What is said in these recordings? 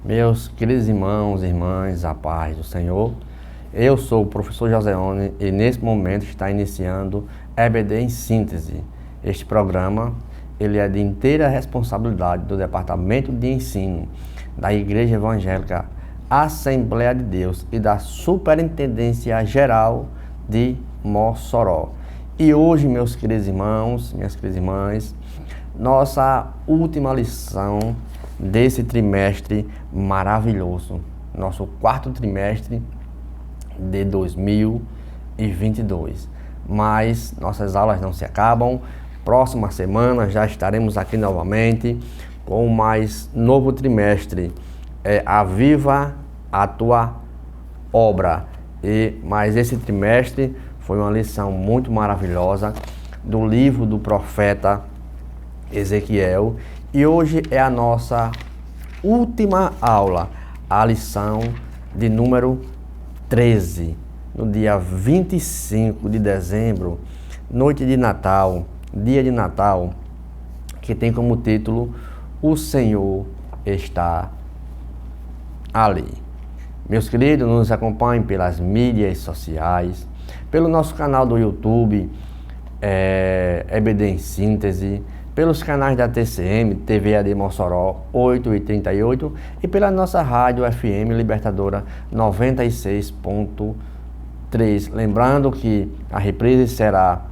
Meus queridos irmãos e irmãs, a paz do Senhor, eu sou o professor Joseone e nesse momento está iniciando EBD em Síntese. Este programa ele é de inteira responsabilidade do Departamento de Ensino da Igreja Evangélica Assembleia de Deus e da Superintendência Geral de Mossoró. E hoje, meus queridos irmãos, minhas queridas irmãs, nossa última lição desse trimestre maravilhoso, nosso quarto trimestre de 2022. Mas nossas aulas não se acabam. Próxima semana já estaremos aqui novamente com mais novo trimestre. Aviva a tua obra. Mas esse trimestre foi uma lição muito maravilhosa do livro do profeta Ezequiel. E hoje é a nossa última aula, a lição de número 13, no dia 25 de dezembro, noite de Natal, dia de Natal, que tem como título O Senhor está ali. Meus queridos, nos acompanhem pelas mídias sociais, pelo nosso canal do YouTube, EBD em Síntese, pelos canais da TCM, TV AD Mossoró 8h38 e pela nossa rádio FM Libertadora 96.3. Lembrando que a reprise será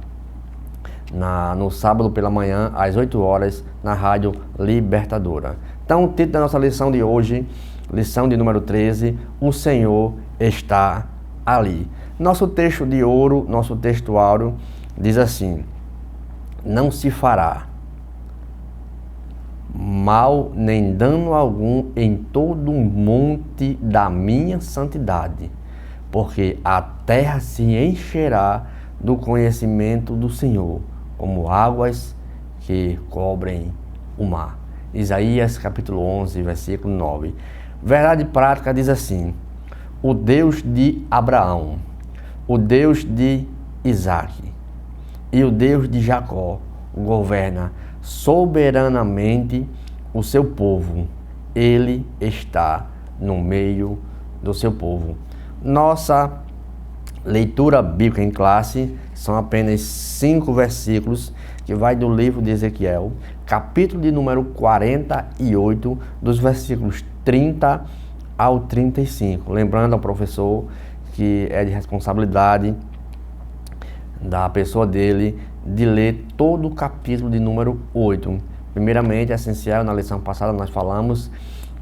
no sábado pela manhã, às 8 horas, na rádio Libertadora. Então, o título da nossa lição de hoje, lição de número 13, O Senhor está ali. Nosso texto de ouro, nosso texto áureo, diz assim: não se fará mal nem dano algum em todo o monte da minha santidade, porque a terra se encherá do conhecimento do Senhor, como águas que cobrem o mar. Isaías capítulo 11, versículo 9. Verdade prática diz assim: o Deus de Abraão, o Deus de Isaque e o Deus de Jacó governa soberanamente o seu povo. Ele está no meio do seu povo. Nossa leitura bíblica em classe são apenas 5 versículos, que vai do livro de Ezequiel, capítulo de número 48, dos versículos 30 ao 35. Lembrando ao professor que é de responsabilidade da pessoa dele de ler todo o capítulo de número 8. Primeiramente, é essencial, na lição passada nós falamos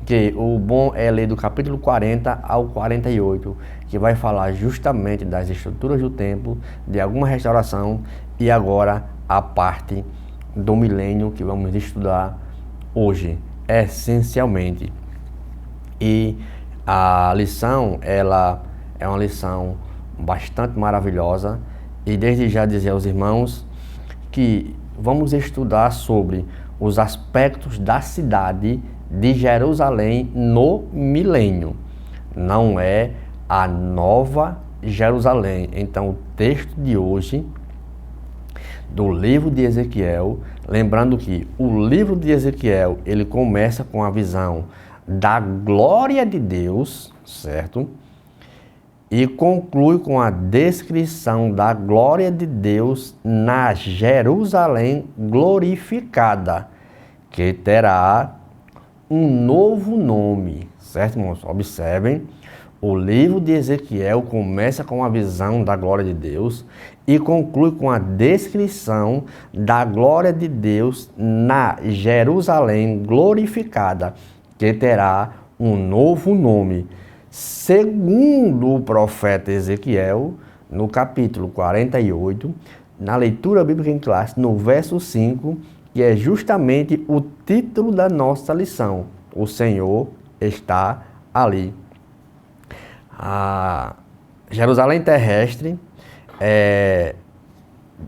que o bom é ler do capítulo 40 ao 48, que vai falar justamente das estruturas do templo, de alguma restauração, e agora a parte do milênio que vamos estudar hoje, essencialmente. E a lição, ela é uma lição bastante maravilhosa, e desde já dizer aos irmãos que vamos estudar sobre os aspectos da cidade de Jerusalém no milênio. Não é a nova Jerusalém. Então, o texto de hoje do livro de Ezequiel, lembrando que o livro de Ezequiel, ele começa com a visão da glória de Deus, certo? E conclui com a descrição da glória de Deus na Jerusalém glorificada, que terá um novo nome, certo, irmãos? Observem, o livro de Ezequiel começa com a visão da glória de Deus e conclui com a descrição da glória de Deus na Jerusalém glorificada, que terá um novo nome. Segundo o profeta Ezequiel, no capítulo 48, na leitura bíblica em classe, no verso 5, que é justamente o título da nossa lição: o Senhor está ali. A Jerusalém terrestre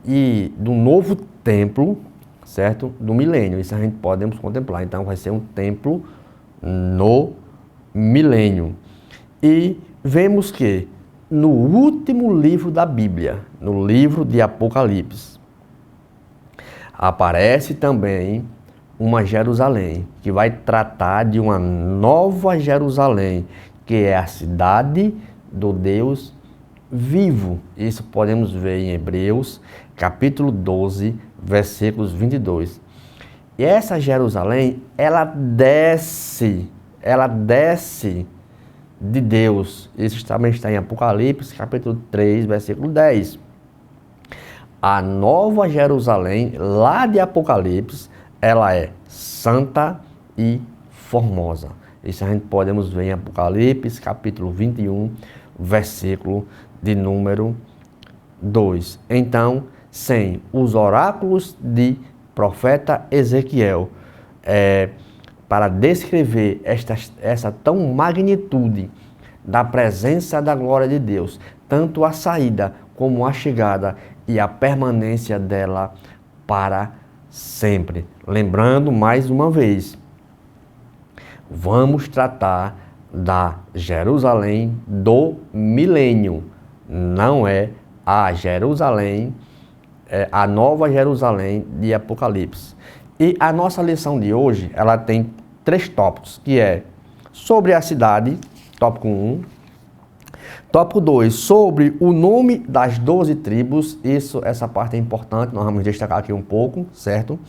e do novo templo, certo? Do milênio, isso a gente podemos contemplar. Então vai ser um templo no milênio. E vemos que no último livro da Bíblia, no livro de Apocalipse, aparece também uma Jerusalém, que vai tratar de uma nova Jerusalém, que é a cidade do Deus vivo. Isso podemos ver em Hebreus, capítulo 12, versículos 22. E essa Jerusalém, ela desce de Deus. Isso também está em Apocalipse, capítulo 3, versículo 10. A nova Jerusalém, lá de Apocalipse, ela é santa e formosa. Isso a gente podemos ver em Apocalipse, capítulo 21, versículo de número 2. Então, sem os oráculos de profeta Ezequiel, para descrever essa tão magnitude da presença da glória de Deus, tanto a saída como a chegada e a permanência dela para sempre. Lembrando mais uma vez, vamos tratar da Jerusalém do milênio, não é a Jerusalém, a nova Jerusalém de Apocalipse. E a nossa lição de hoje, ela tem 3 tópicos, que é sobre a cidade, tópico 1. Tópico 2, sobre o nome das 12 tribos. Essa parte é importante, nós vamos destacar aqui um pouco, certo?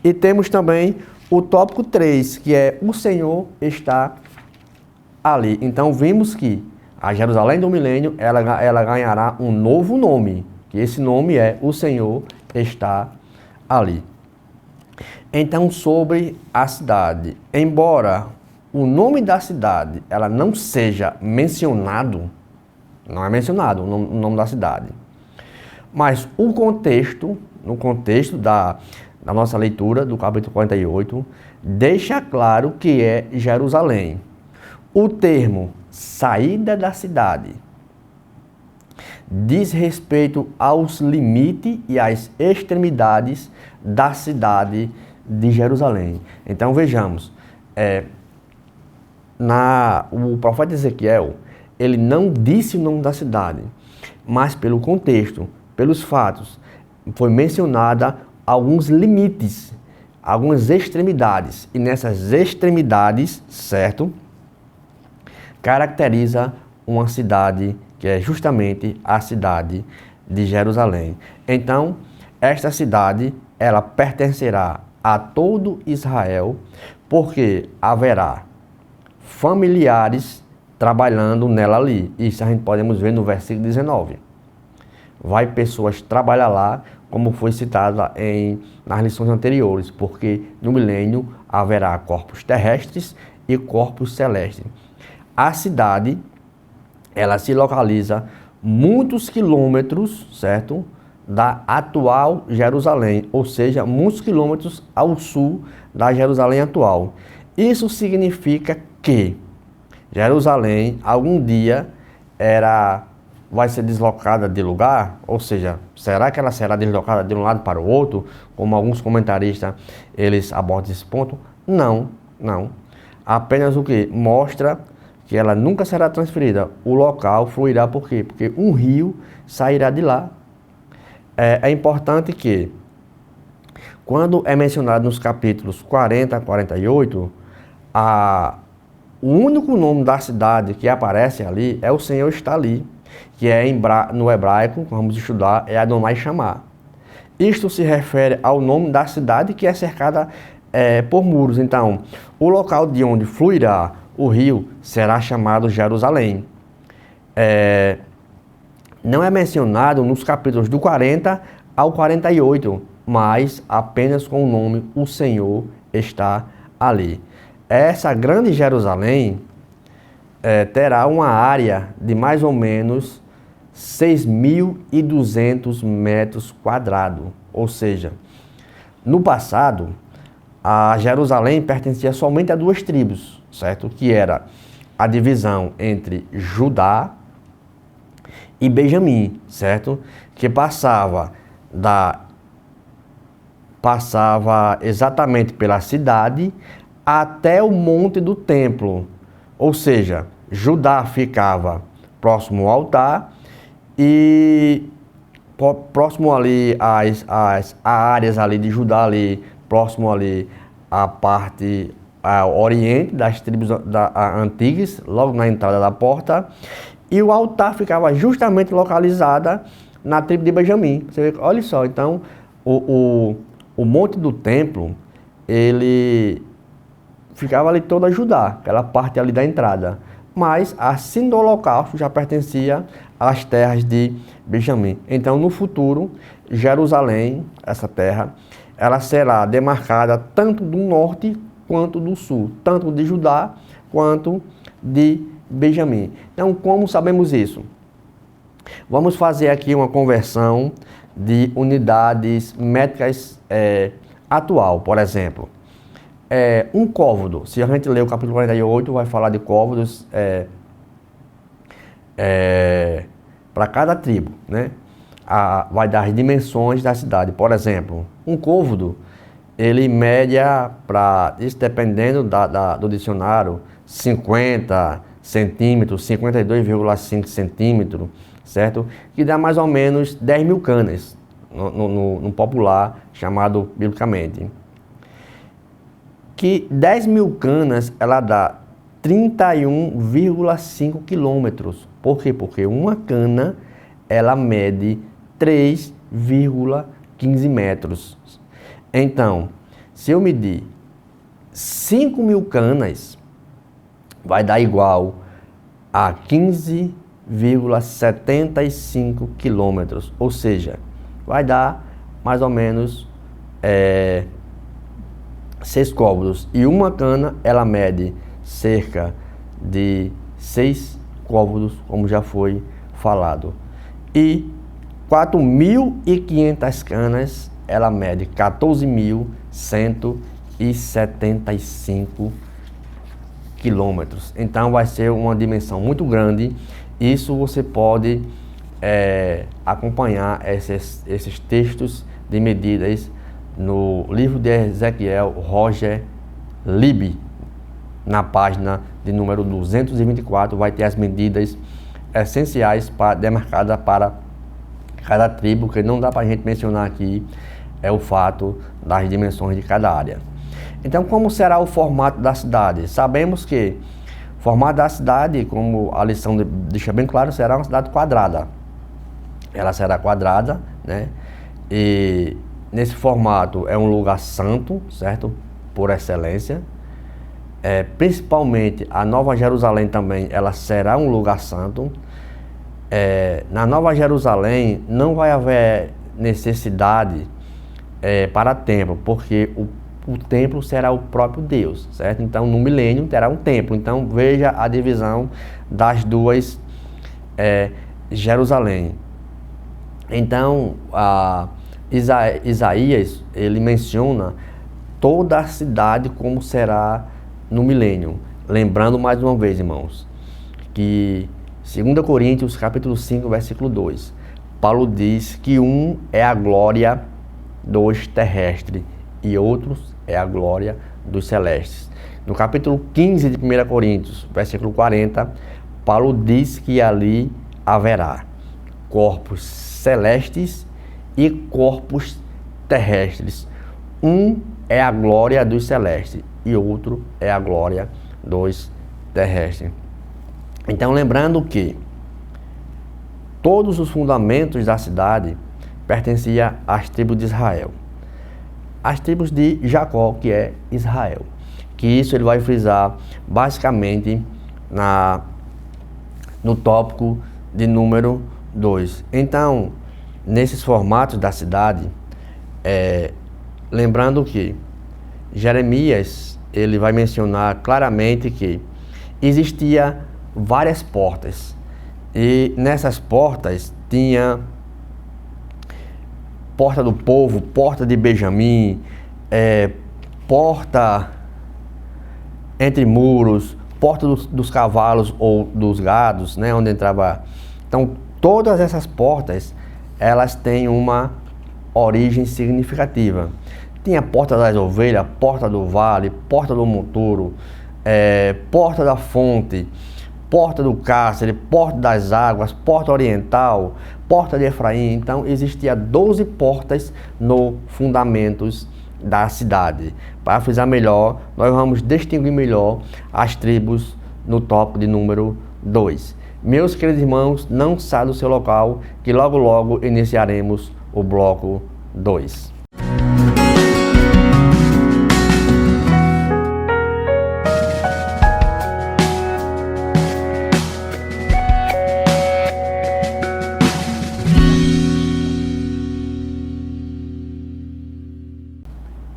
E temos também o tópico 3, que é o Senhor está ali. Então vimos que a Jerusalém do milênio, ela ganhará um novo nome, que esse nome é o Senhor está ali. Então, sobre a cidade, embora o nome da cidade ela não seja mencionado, não é mencionado o nome da cidade, mas no contexto da nossa leitura do capítulo 48, deixa claro que é Jerusalém. O termo saída da cidade diz respeito aos limites e às extremidades da cidade de Jerusalém. Então vejamos, o profeta Ezequiel, ele não disse o nome da cidade, mas pelo contexto, pelos fatos, foi mencionada alguns limites, algumas extremidades, e nessas extremidades, certo, caracteriza uma cidade que é justamente a cidade de Jerusalém. Então, esta cidade, ela pertencerá a todo Israel, porque haverá familiares trabalhando nela ali. Isso a gente podemos ver no versículo 19. Vai pessoas trabalhar lá, como foi citado nas lições anteriores, porque no milênio haverá corpos terrestres e corpos celestes. A cidade, ela se localiza muitos quilômetros, certo, da atual Jerusalém, ou seja, muitos quilômetros ao sul da Jerusalém atual. Isso significa que Jerusalém, algum dia, vai ser deslocada de lugar, ou seja, será que ela será deslocada de um lado para o outro, como alguns comentaristas, eles abordam esse ponto? Não. Apenas o que? Mostra que ela nunca será transferida. O local fluirá por quê? Porque um rio sairá de lá. É importante que, quando é mencionado nos capítulos 40 a 48, o único nome da cidade que aparece ali é o Senhor está ali, que no hebraico, vamos estudar, é Adonai Chamar. Isto se refere ao nome da cidade que é cercada por muros. Então, o local de onde fluirá o rio será chamado Jerusalém. Não é mencionado nos capítulos do 40 ao 48, mas apenas com o nome o Senhor está ali. Essa grande Jerusalém terá uma área de mais ou menos 6.200 metros quadrados. Ou seja, no passado, a Jerusalém pertencia somente a 2 tribos, certo? Que era a divisão entre Judá e Benjamim, certo? Que passava exatamente pela cidade até o monte do templo. Ou seja, Judá ficava próximo ao altar e próximo ali às áreas ali de Judá ali, próximo ali a parte oriente das tribos antigas, logo na entrada da porta, e o altar ficava justamente localizada na tribo de Benjamim. Você vê, olha só, então o monte do templo, ele ficava ali todo a Judá, aquela parte ali da entrada. Mas a Sina do Holocausto já pertencia às terras de Benjamim. Então, no futuro, Jerusalém, essa terra, ela será demarcada tanto do norte quanto do sul, tanto de Judá quanto de Benjamim. Então, como sabemos isso? Vamos fazer aqui uma conversão de unidades métricas atual, por exemplo. Um côvado, se a gente ler o capítulo 48, vai falar de côvados para cada tribo, né? Vai dar as dimensões da cidade. Por exemplo, um côvado, ele média, isso dependendo do dicionário, 50 centímetros, 52,5 centímetros, certo? Que dá mais ou menos 10 mil canas, no popular, chamado biblicamente. Que 10 mil canas, ela dá 31,5 quilômetros. Por quê? Porque uma cana, ela mede 3,15 metros. Então, se eu medir 5 mil canas, vai dar igual a 15,75 quilômetros. Ou seja, vai dar mais ou menos 6 côvados. E uma cana, ela mede cerca de 6 côvados, como já foi falado. E 4.500 canas, ela mede 14.175 quilômetros. Então vai ser uma dimensão muito grande. Isso você pode acompanhar esses textos de medidas no livro de Ezequiel Roger Libby, na página de número 224, vai ter as medidas essenciais demarcadas para cada tribo, que não dá para a gente mencionar aqui, é o fato das dimensões de cada área. Então, como será o formato da cidade? Sabemos que o formato da cidade, como a lição deixa bem claro, será uma cidade quadrada. Ela será quadrada, né? E nesse formato é um lugar santo, certo? Por excelência. Principalmente a Nova Jerusalém também, ela será um lugar santo. Na Nova Jerusalém não vai haver necessidade para templo, porque o templo será o próprio Deus, certo? Então no milênio terá um templo. Então veja a divisão das duas Jerusalém. Então Isaías, ele menciona toda a cidade como será no milênio. Lembrando mais uma vez, irmãos, que 2 Coríntios capítulo 5, versículo 2, Paulo diz que um é a glória dos terrestres e outros é a glória dos celestes. No capítulo 15 de 1 Coríntios, versículo 40, Paulo diz que ali haverá corpos celestes e corpos terrestres. Um é a glória dos celestes e outro é a glória dos terrestres. Então, lembrando que todos os fundamentos da cidade pertenciam às tribos de Israel. As tribos de Jacó, que é Israel. Que isso ele vai frisar basicamente no tópico de número 2. Então, nesses formatos da cidade, lembrando que Jeremias, ele vai mencionar claramente que existia várias portas, e nessas portas tinha porta do povo, porta de Benjamim, porta entre muros, porta dos cavalos ou dos gados, né, onde entrava. Então todas essas portas, elas têm uma origem significativa. Tinha a porta das ovelhas, porta do vale, porta do monturo, porta da fonte, porta do cárcere, porta das águas, porta oriental, porta de Efraim. Então existia 12 portas no fundamentos da cidade. Para frisar melhor, nós vamos distinguir melhor as tribos no tópico de número 2. Meus queridos irmãos, não saia do seu local, que logo logo iniciaremos o bloco 2.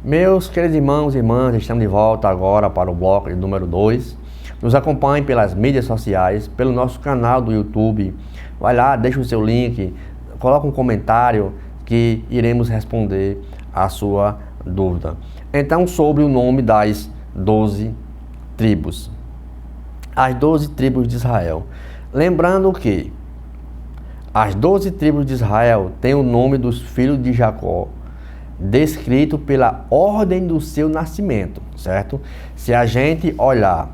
Meus queridos irmãos e irmãs, estamos de volta agora para o bloco de número 2. Nos acompanhe pelas mídias sociais, pelo nosso canal do YouTube. Vai lá, deixa o seu link, coloca um comentário que iremos responder a sua dúvida. Então, sobre o nome das 12 tribos. As 12 tribos de Israel. Lembrando que as 12 tribos de Israel têm o nome dos filhos de Jacó, descrito pela ordem do seu nascimento, certo? Se a gente olhar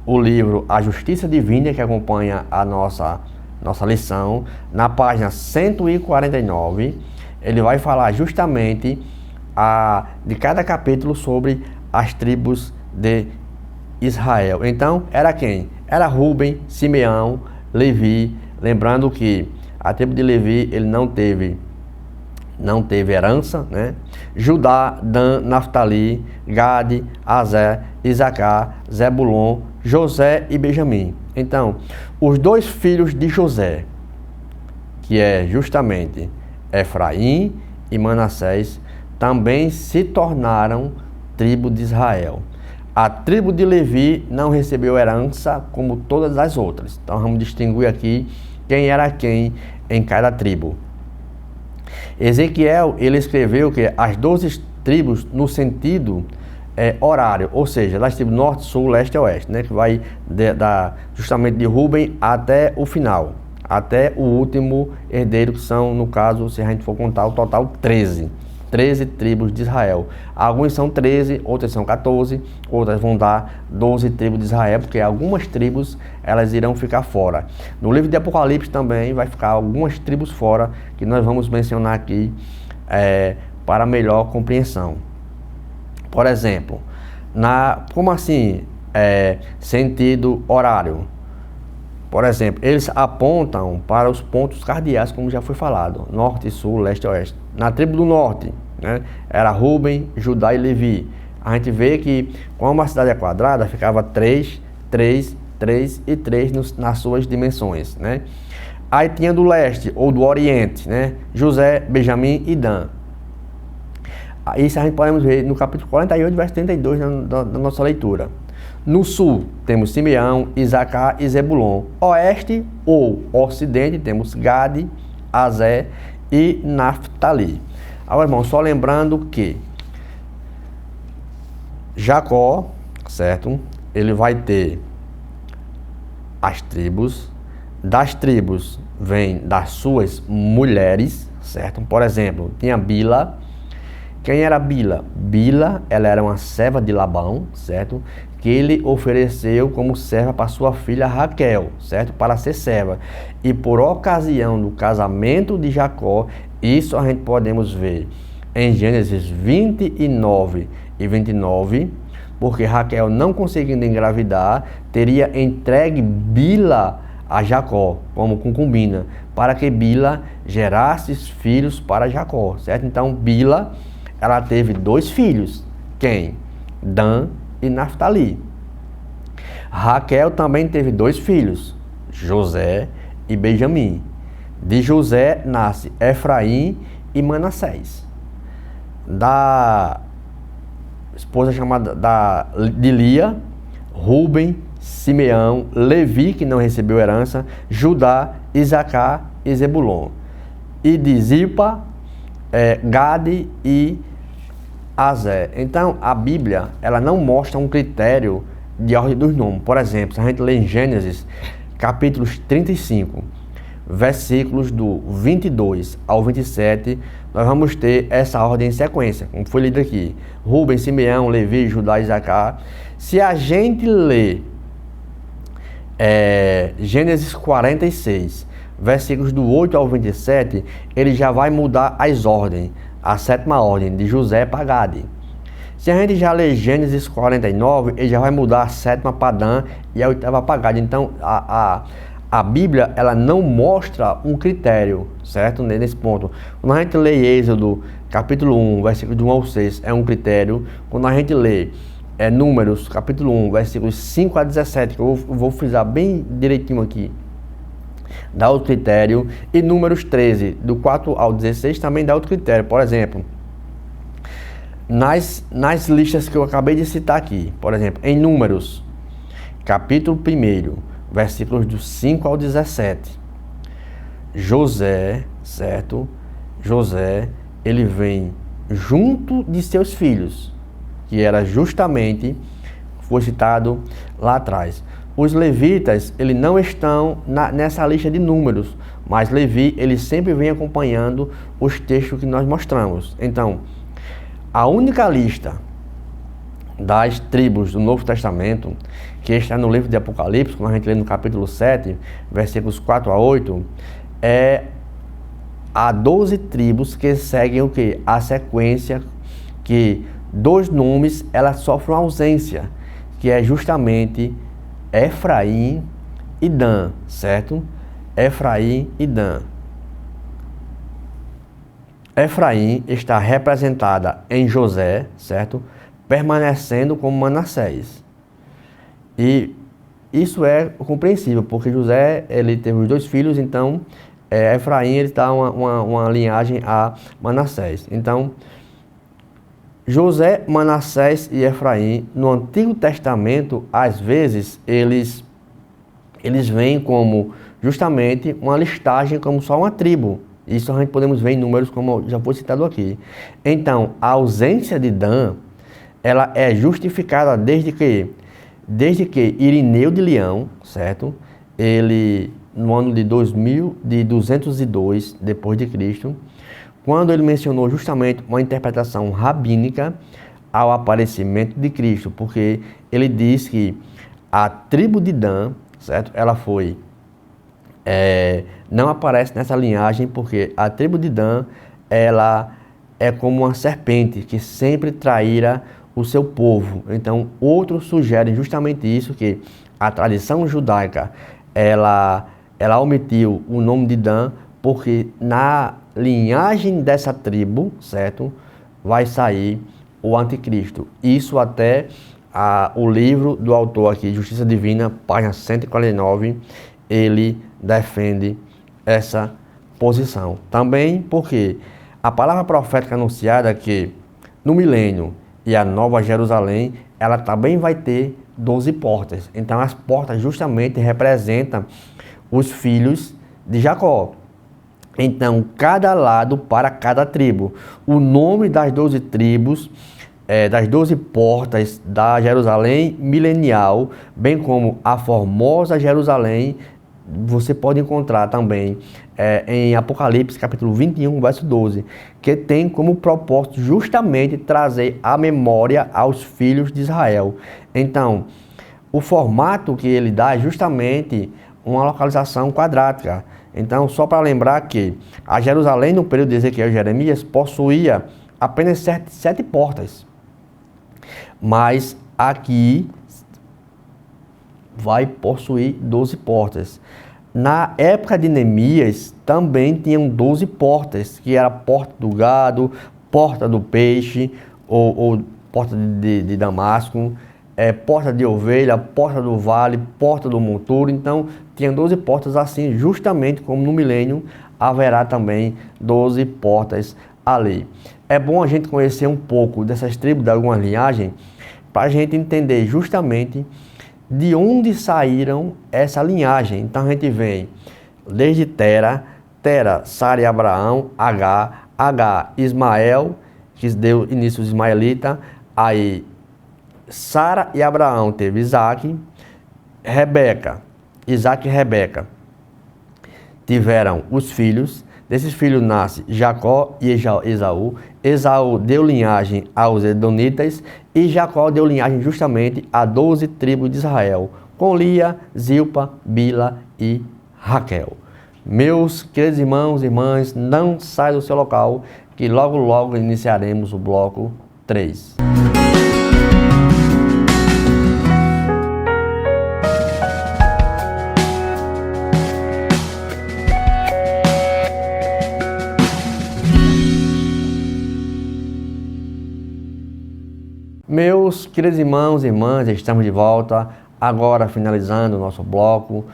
o livro A Justiça Divina, que acompanha a nossa lição, na página 149, ele vai falar justamente de cada capítulo sobre as tribos de Israel. Então, era quem? Era Rúben, Simeão, Levi. Lembrando que a tribo de Levi, ele não teve herança, né? Judá, Dan, Naftali, Gade, Aser, Isacar, Zebulon, José e Benjamim. Então, os dois filhos de José, que é justamente Efraim e Manassés, também se tornaram tribo de Israel. A tribo de Levi não recebeu herança como todas as outras. Então, vamos distinguir aqui quem era quem em cada tribo. Ezequiel, ele escreveu que as 12 tribos no sentido horário, ou seja, das tribos norte, sul, leste e oeste, né, que vai justamente de Rúben até o final, até o último herdeiro, que são, no caso, se a gente for contar o total, 13 tribos de Israel. Alguns são 13, outras são 14, outras vão dar 12 tribos de Israel, porque algumas tribos elas irão ficar fora. No livro de Apocalipse também vai ficar algumas tribos fora, que nós vamos mencionar aqui para melhor compreensão. Por exemplo, como assim sentido horário? Por exemplo, eles apontam para os pontos cardeais, como já foi falado, norte, sul, leste e oeste. Na tribo do norte, né, era Rúben, Judá e Levi. A gente vê que, como a cidade é quadrada, ficava 3, 3, 3 e 3 nas suas dimensões, né? Aí tinha do leste, ou do oriente, né, José, Benjamim e Dan. Isso a gente podemos ver no capítulo 48, verso 32 da nossa leitura. No sul, temos Simeão, Isacar e Zebulon. Oeste ou ocidente, temos Gade, Aser e Naftali. Agora, irmão, só lembrando que Jacó, certo? Ele vai ter as tribos. Das tribos vem das suas mulheres, certo? Por exemplo, tinha Bila. Quem era Bila? Bila, ela era uma serva de Labão, certo? Que ele ofereceu como serva para sua filha Raquel, certo? Para ser serva. E por ocasião do casamento de Jacó, isso a gente podemos ver em Gênesis 29 e 29, porque Raquel, não conseguindo engravidar, teria entregue Bila a Jacó como concubina, para que Bila gerasse filhos para Jacó, certo? Então Bila, ela teve 2 filhos. Quem? Dan e Naftali. Raquel também teve 2 filhos, José e Benjamim. De José nasce Efraim e Manassés. Da esposa chamada de Lia, Rúben, Simeão, Levi, que não recebeu herança, Judá, Isacar e Zebulon. E de Zilpa, Gade e Aser. Então, a Bíblia, ela não mostra um critério de ordem dos nomes. Por exemplo, se a gente lê em Gênesis, capítulos 35, versículos do 22 ao 27, nós vamos ter essa ordem em sequência, como foi lido aqui. Rúben, Simeão, Levi, Judá e Isacar. Se a gente ler Gênesis 46, versículos do 8 ao 27, ele já vai mudar as ordens. a sétima ordem, de José para Gade. Se a gente já lê Gênesis 49, ele já vai mudar a sétima para Dan e a oitava para Gade. Então, a Bíblia, ela não mostra um critério, certo? Nesse ponto. Quando a gente lê Êxodo, capítulo 1, versículo de 1 ao 6, é um critério. Quando a gente lê Números, capítulo 1, versículos 5 a 17, que eu vou frisar bem direitinho aqui, dá outro critério. E Números 13, do 4 ao 16, também dá outro critério. Por exemplo, nas listas que eu acabei de citar aqui, por exemplo, em Números, capítulo 1, versículos do 5 ao 17, José, certo? José, ele vem junto de seus filhos, que era justamente, foi citado lá atrás. Os levitas, eles não estão nessa lista de números, mas Levi, ele sempre vem acompanhando os textos que nós mostramos. Então, a única lista das tribos do Novo Testamento, que está no livro de Apocalipse, quando a gente lê no capítulo 7, versículos 4 a 8, há 12 tribos que seguem o quê? A sequência que dos nomes elas sofrem uma ausência, que é justamente Efraim e Dan, certo? Efraim e Dan. Efraim está representada em José, certo? Permanecendo como Manassés. E isso é compreensível, porque José, ele teve os 2 filhos, então Efraim, ele está uma linhagem a Manassés. Então, José, Manassés e Efraim, no Antigo Testamento, às vezes, eles vêm como justamente uma listagem como só uma tribo. Isso a gente podemos ver em Números, como já foi citado aqui. Então, a ausência de Dan, ela é justificada desde que Irineu de Leão, certo? Ele, no ano de 202 depois de Cristo, quando ele mencionou justamente uma interpretação rabínica ao aparecimento de Cristo, porque ele diz que a tribo de Dan, certo? Ela foi não aparece nessa linhagem, porque a tribo de Dan, ela é como uma serpente que sempre traíra o seu povo. Então, outros sugerem justamente isso, que a tradição judaica, ela omitiu o nome de Dan, porque na linhagem dessa tribo, certo, vai sair o anticristo. Isso até o livro do autor aqui, Justiça Divina, página 149, ele defende essa posição. Também porque a palavra profética anunciada que no milênio e a Nova Jerusalém, ela também vai ter 12 portas. Então as portas justamente representam os filhos de Jacó. Então, cada lado para cada tribo. O nome das 12 tribos, das 12 portas da Jerusalém milenial, bem como a formosa Jerusalém, você pode encontrar também em Apocalipse, capítulo 21, verso 12, que tem como propósito justamente trazer a memória aos filhos de Israel. Então, o formato que ele dá é justamente uma localização quadrática. Então, só para lembrar que a Jerusalém, no período de Ezequiel e Jeremias, possuía apenas 7 portas. Mas aqui vai possuir 12 portas. Na época de Neemias, também tinham 12 portas, que era a porta do gado, porta do peixe, ou porta de Damasco, porta de ovelha, porta do vale, porta do monturo. Então, tinha 12 portas assim, justamente como no milênio, haverá também 12 portas ali. É bom a gente conhecer um pouco dessas tribos, de alguma linhagem, para a gente entender justamente de onde saíram essa linhagem. Então, a gente vem desde Tera, Sara e Abraão, H, Ismael, que deu início aos ismaelitas, aí Sara e Abraão teve Isaac, Isaac e Rebeca tiveram os filhos. Desses filhos nasce Jacó e Esaú. Esaú deu linhagem aos Edonitas e Jacó deu linhagem justamente a 12 tribos de Israel, com Lia, Zilpa, Bila e Raquel. Meus queridos irmãos e irmãs, não sai do seu local, que que logo logo iniciaremos o bloco 3. Meus queridos irmãos e irmãs, estamos de volta, agora finalizando o nosso bloco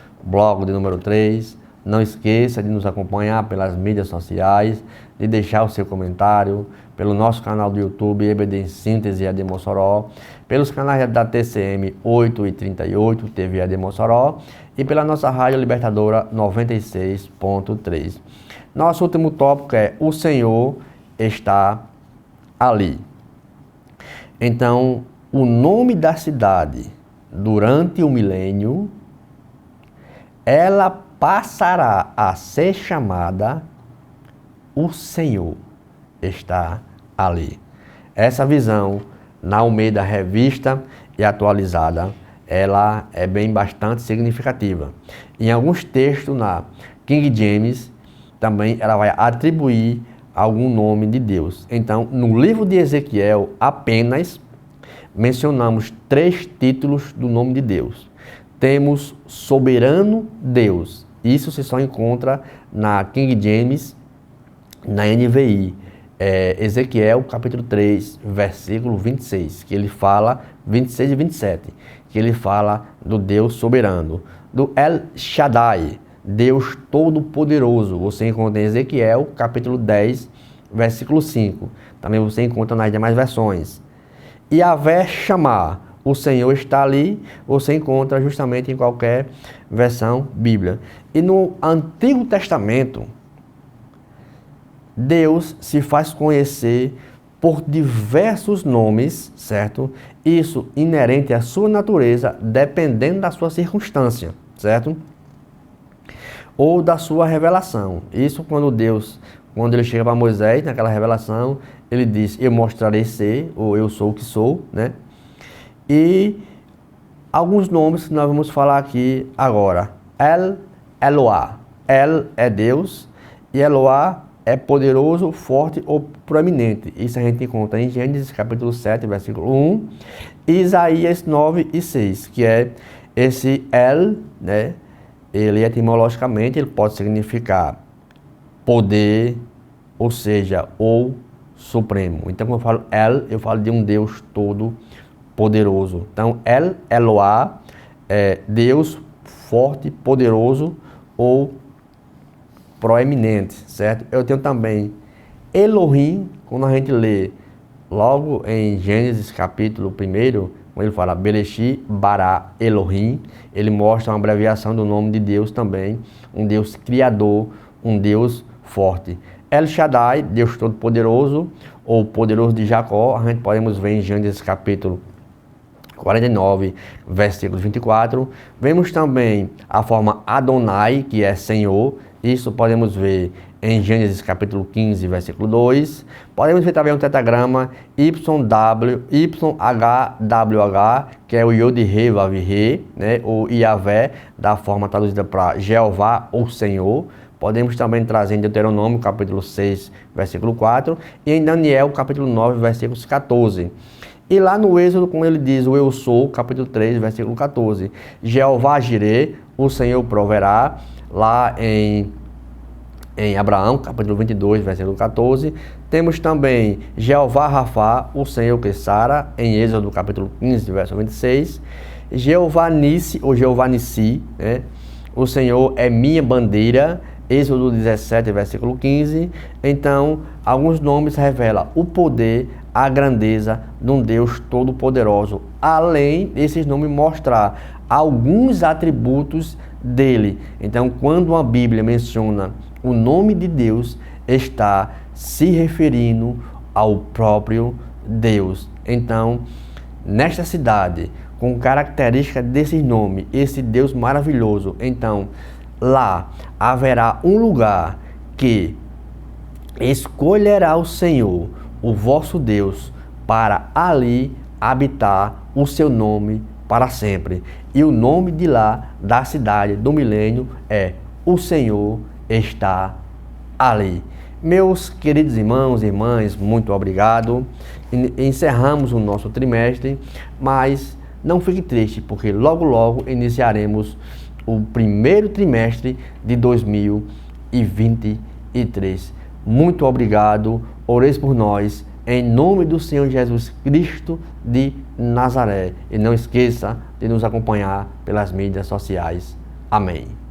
de número 3. Não esqueça de nos acompanhar pelas mídias sociais, de deixar o seu comentário, pelo nosso canal do YouTube, EBD em Síntese AD Mossoró, pelos canais da TCM 8 e 38, TV AD Mossoró, e pela nossa Rádio Libertadora 96.3. Nosso último tópico é: o Senhor está ali. Então, o nome da cidade, durante o milênio, ela passará a ser chamada O Senhor está ali. Essa visão, na Almeida Revista e Atualizada, ela é bastante significativa. Em alguns textos na King James, também ela vai atribuir algum nome de Deus. Então, no livro de Ezequiel, apenas mencionamos 3 títulos do nome de Deus. Temos Soberano Deus. Isso se só encontra na King James, na NVI. Ezequiel, capítulo 3, versículo 26, que ele fala, 26 e 27, que ele fala do Deus soberano. Do El Shaddai, Deus Todo-Poderoso, você encontra em Ezequiel, capítulo 10, versículo 5. Também você encontra nas demais versões. Yahvé Shammah, o Senhor está ali, você encontra justamente em qualquer versão bíblica. E no Antigo Testamento, Deus se faz conhecer por diversos nomes, certo? Isso inerente à sua natureza, dependendo da sua circunstância, certo? Ou da sua revelação. Isso quando ele chega para Moisés, naquela revelação, ele diz: eu mostrarei ser, ou eu sou o que sou, né? E alguns nomes que nós vamos falar aqui agora. Eloá. El é Deus e Eloá é poderoso, forte ou proeminente. Isso a gente encontra em Gênesis capítulo 7, versículo 1, e Isaías 9 e 6, que é esse El, né? Ele etimologicamente ele pode significar poder, ou seja, ou supremo. Então, quando eu falo El, eu falo de um Deus todo poderoso. Então, Eloá é Deus forte, poderoso ou proeminente, certo? Eu tenho também Elohim, quando a gente lê logo em Gênesis capítulo 1, quando ele fala Bereshit bara Elohim, ele mostra uma abreviação do nome de Deus também, um Deus criador, um Deus forte. El Shaddai, Deus Todo-Poderoso, ou Poderoso de Jacó, a gente podemos ver em Gênesis capítulo 49, versículo 24. Vemos também a forma Adonai, que é Senhor. Isso podemos ver em Gênesis capítulo 15, versículo 2. Podemos ver também um tetragrama YHWH, que é o Yod-He, Vav-He, né? Ou Yahvé, da forma traduzida para Jeová ou Senhor. Podemos também trazer em Deuteronômio, capítulo 6, versículo 4. E em Daniel, capítulo 9, versículo 14. E lá no Êxodo, como ele diz, o Eu Sou, capítulo 3, versículo 14. Jeová Jireh, o Senhor proverá. Lá em Abraão, capítulo 22, versículo 14. Temos também Jeová Rafá, o Senhor que sara, em Êxodo, capítulo 15, versículo 26. Jeová Nissi, ou Jeová Nissi, né? O Senhor é minha bandeira, Êxodo 17, versículo 15. Então, alguns nomes revelam o poder, a grandeza de um Deus todo-poderoso, além desses nomes mostrar alguns atributos dele. Então, quando a Bíblia menciona o nome de Deus, está se referindo ao próprio Deus. Então, nesta cidade, com característica desse nome, esse Deus maravilhoso, então, lá haverá um lugar que escolherá o Senhor, o vosso Deus, para ali habitar o seu nome para sempre. E o nome de lá, da cidade do milênio, é O Senhor está ali. Meus queridos irmãos e irmãs, muito obrigado. Encerramos o nosso trimestre, mas não fique triste, porque logo logo iniciaremos o primeiro trimestre de 2023. Muito obrigado, ores por nós, em nome do Senhor Jesus Cristo de Nazaré. E não esqueça de nos acompanhar pelas mídias sociais. Amém.